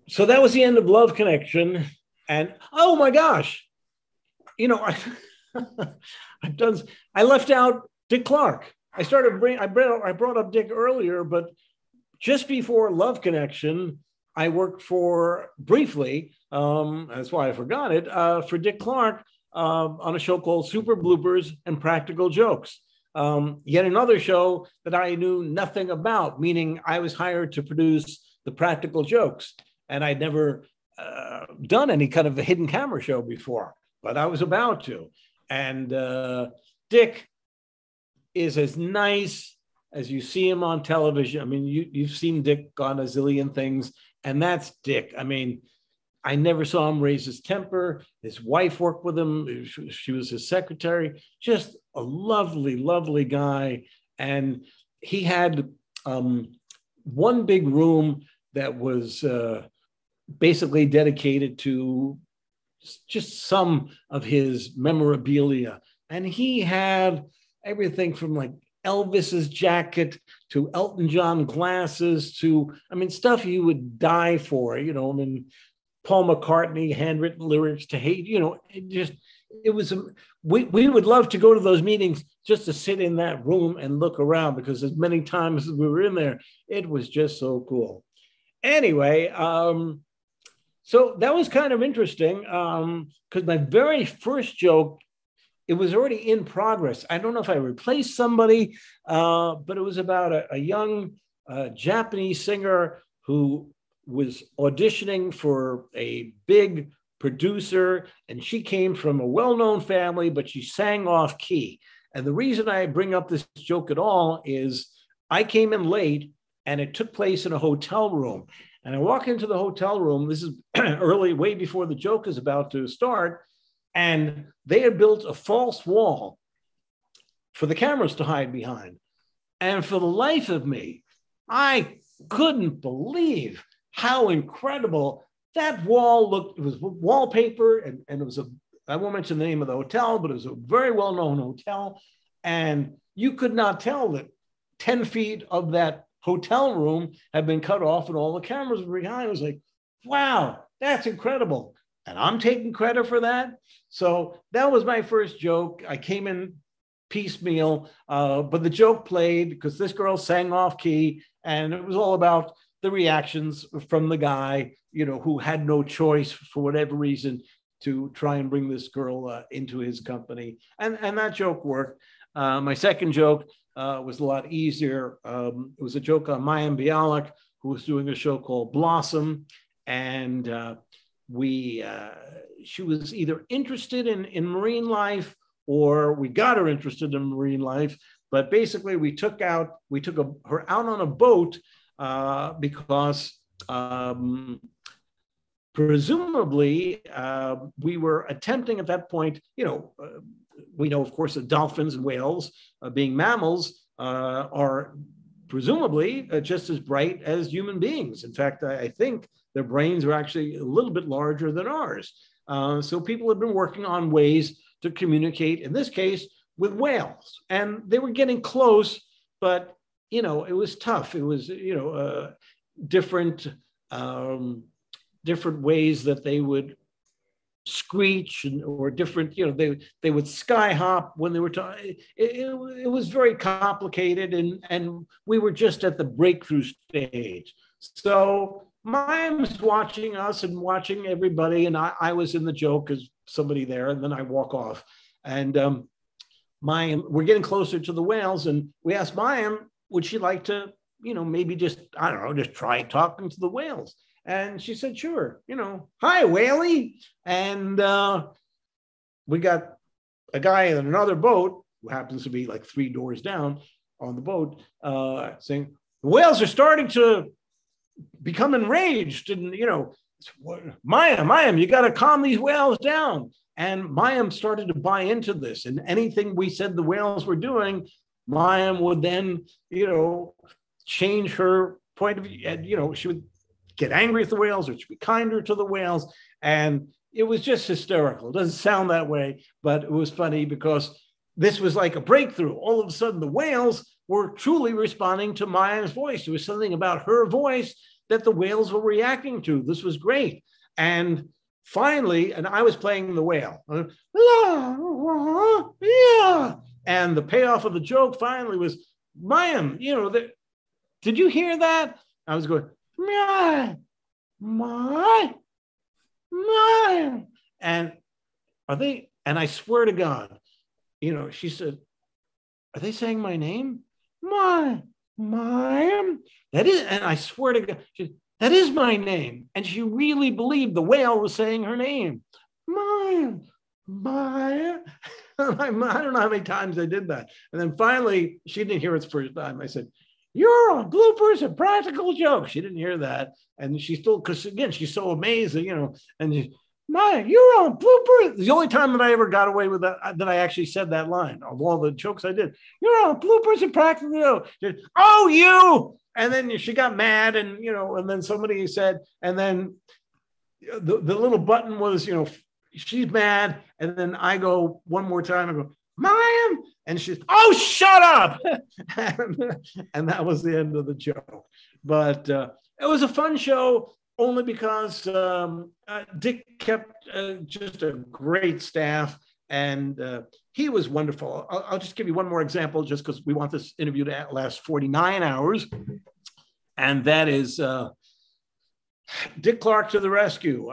So that was the end of Love Connection. And oh my gosh, you know, I've done, I left out Dick Clark. I brought up Dick earlier, but just before Love Connection, I worked for briefly, that's why I forgot it, for Dick Clark on a show called Super Bloopers and Practical Jokes. Yet another show that I knew nothing about, meaning I was hired to produce the practical jokes. And I'd never done any kind of a hidden camera show before, but I was about to. And Dick is as nice as you see him on television. I mean, you've seen Dick on a zillion things, and that's Dick. I mean, I never saw him raise his temper. His wife worked with him. She was his secretary. Just a lovely, lovely guy. And he had one big room that was basically dedicated to just some of his memorabilia. And he had everything from like Elvis's jacket to Elton John glasses to, I mean, stuff you would die for, you know, I mean, Paul McCartney, handwritten lyrics to hate, you know, it was, we would love to go to those meetings just to sit in that room and look around, because as many times as we were in there, it was just so cool. Anyway, so that was kind of interesting because my very first joke, it was already in progress. I don't know if I replaced somebody, but it was about a young Japanese singer who was auditioning for a big producer, and she came from a well-known family, but she sang off key. And the reason I bring up this joke at all is I came in late, and it took place in a hotel room. And I walk into the hotel room. This is early, way before the joke is about to start. And they had built a false wall for the cameras to hide behind. And for the life of me, I couldn't believe how incredible that wall looked. It was wallpaper, and it was I won't mention the name of the hotel, but it was a very well-known hotel. And you could not tell that 10 feet of that hotel room had been cut off and all the cameras were behind. I was like, wow, that's incredible. And I'm taking credit for that. So that was my first joke. I came in piecemeal, but the joke played because this girl sang off key, and it was all about the reactions from the guy, you know, who had no choice for whatever reason to try and bring this girl into his company. And that joke worked. My second joke was a lot easier. It was a joke on Mayim Bialik, who was doing a show called Blossom. And she was either interested in marine life, or we got her interested in marine life. But basically we took her out on a boat because presumably we were attempting at that point, you know, we know, of course, that dolphins and whales, being mammals, are presumably just as bright as human beings. In fact, I think their brains are actually a little bit larger than ours. So people have been working on ways to communicate, in this case, with whales. And they were getting close, but, you know, it was tough. It was, you know, different ways that they would screech, or different, you know, they would sky hop when they were talking. It was very complicated, and we were just at the breakthrough stage. So Mayim's watching us and watching everybody, and I was in the joke as somebody there, and then I walk off. And Mayim, we're getting closer to the whales, and we asked Mayim, would she like to, you know, maybe just, I don't know, just try talking to the whales? And she said, sure, you know, hi, Whaley. And we got a guy in another boat who happens to be like 3 doors down on the boat saying, the whales are starting to become enraged. And, you know, Mayim, you got to calm these whales down. And Mayim started to buy into this. And anything we said the whales were doing, Mayim would then, you know, change her point of view. And, you know, she would get angry at the whales, or she'd be kinder to the whales. And it was just hysterical. It doesn't sound that way, but it was funny because this was like a breakthrough. All of a sudden, the whales were truly responding to Mayim's voice. There was something about her voice that the whales were reacting to. This was great. And finally, and I was playing the whale. Yeah. And the payoff of the joke finally was, Mayim, you know, did you hear that? I was going, my, and are they, and I swear to God, you know, she said, are they saying my name? My, that is, and I swear to God, she said, that is my name. And she really believed the whale was saying her name. My. I don't know how many times I did that. And then finally, she didn't hear it the first time. I said, you're on Bloopers and Practical Jokes. She didn't hear that. And she still, because again, she's so amazed, you know, and she, you're on Bloopers. The only time that I ever got away with that I actually said that line of all the jokes I did. You're on Bloopers and Practical Jokes. Oh, you. And then she got mad, and, you know, and then somebody said, and then the little button was, you know, she's mad. And then I go one more time, I go, Mayim. And she's, oh, shut up. and that was the end of the joke. But it was a fun show only because Dick kept just a great staff, and he was wonderful. I'll just give you one more example just because we want this interview to last 49 hours. And that is Dick Clark to the rescue.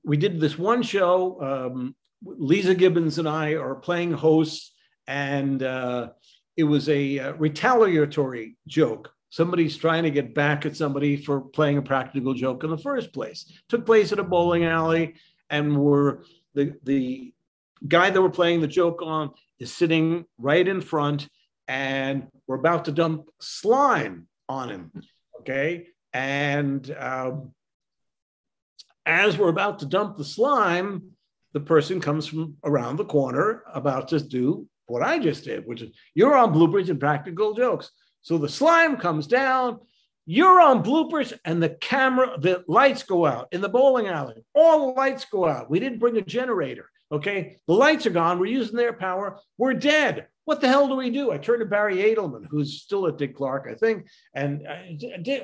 We did this one show. Lisa Gibbons and I are playing hosts, and it was a retaliatory joke. Somebody's trying to get back at somebody for playing a practical joke in the first place. Took place at a bowling alley, and the guy that we're playing the joke on is sitting right in front, and we're about to dump slime on him. Okay, and as we're about to dump the slime, the person comes from around the corner about to do what I just did, which is, you're on Bloopers and Practical Jokes. So the slime comes down, you're on Bloopers, and the lights go out in the bowling alley. All the lights go out. We didn't bring a generator, okay? The lights are gone. We're using their power. We're dead. What the hell do we do? I turned to Barry Edelman, who's still at Dick Clark, I think, and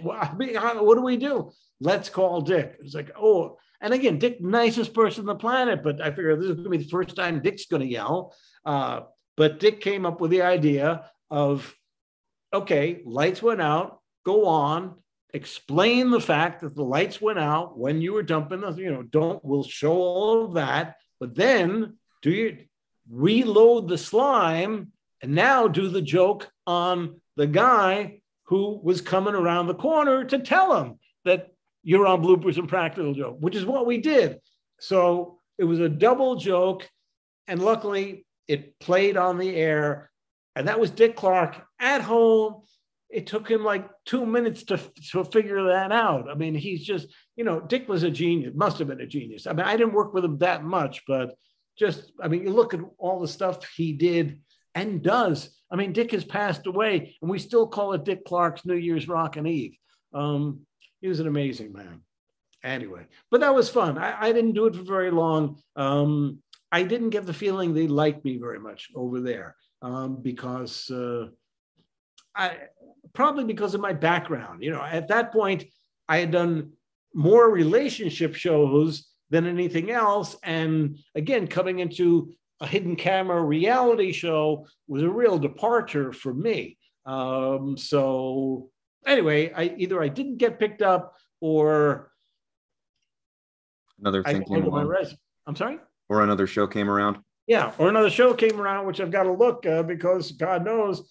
what do we do? Let's call Dick. It's like, oh, and again, Dick, nicest person on the planet, but I figured this is going to be the first time Dick's going to yell. But Dick came up with the idea of, okay, lights went out, go on, explain the fact that the lights went out when you were dumping the, you know, we'll show all of that, but then do you reload the slime and now do the joke on the guy who was coming around the corner to tell him that you're on Bloopers and Practical Joke, which is what we did. So it was a double joke, and luckily it played on the air, and that was Dick Clark at home. It took him like 2 minutes to figure that out. I mean, he's just, you know, Dick was a genius, must have been a genius. I mean, I didn't work with him that much, but just, I mean, you look at all the stuff he did and does. I mean, Dick has passed away, and we still call it Dick Clark's New Year's Rockin' Eve. He was an amazing man. Anyway, but that was fun. I didn't do it for very long. I didn't get the feeling they liked me very much over there because probably because of my background. You know, at that point, I had done more relationship shows than anything else. And again, coming into a hidden camera reality show was a real departure for me. So anyway, I didn't get picked up, or another thing came along. I'm sorry? Or another show came around. Yeah, or another show came around, which I've got to look because God knows